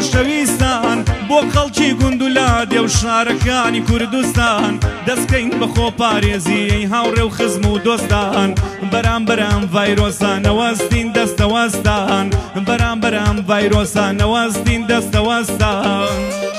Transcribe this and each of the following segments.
خۆشەویستان بۆ خەڵکی گوندولا دێو شارەکانی کوردستان دەستکەین بە خۆپارێزی هاوڕێ و خزم و دۆستان بەرام بەرام ڤایرۆسان نەوەستین دەستەوەستان بەرام بەرام ڤایرۆسان نەوەستین دەستەوەستان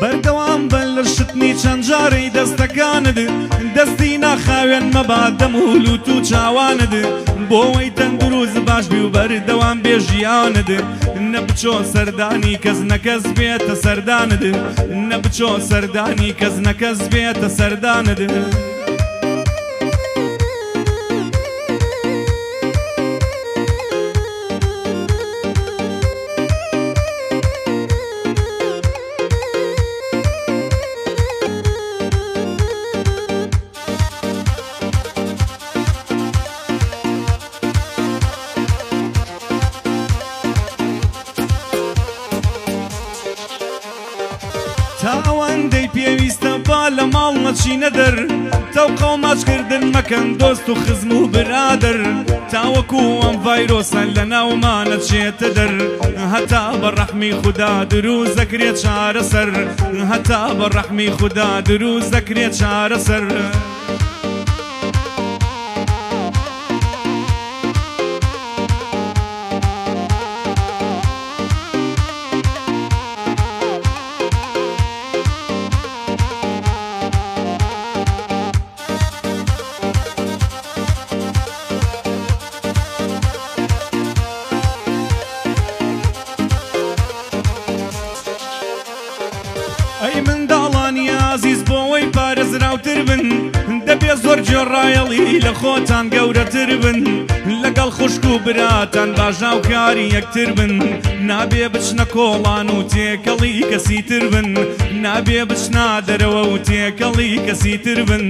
بەردەوام بن لە شتنی چەند جارەی دەستەکانت دەستی ناخاوێن مەبا دەم و لوت و چاوانت بۆ ئەوەی تەندروست باش بی و بەردەوام بێژیانت نەبچۆ سەردانی کەس نەکەس بێتە سەردانت نەبچۆ سەردانی کەس نەکەس بێتە سەردانت تا ئەوەندەی پێویستە با لە ماڵ نەچینە دەر تەو قەوماچکردن مەکەن دۆست و خزم و برادر تاوەکو ئەم ڤایرۆسە لە ناومانە چێتە دەر هەتا بە ڕەحمی خودا دروست دەکرێت چارەسەر هەتا بە ڕەحمی خودا دروست دەکرێت چارەسەر ئەی منداڵانی ئازیز بۆ ئەوەی پارێزراوتر بن دەبێ زۆر جێڕایەڵی لە خۆتان گەورەتر بن لەگەڵ خوشک و براتان باش ناوکاری یەکتر بن نابێ بچنە کۆڵان و تێکەڵی کەسی تر بن نابێ بچنا دەرەوە و تێکەڵی کەسی تر بن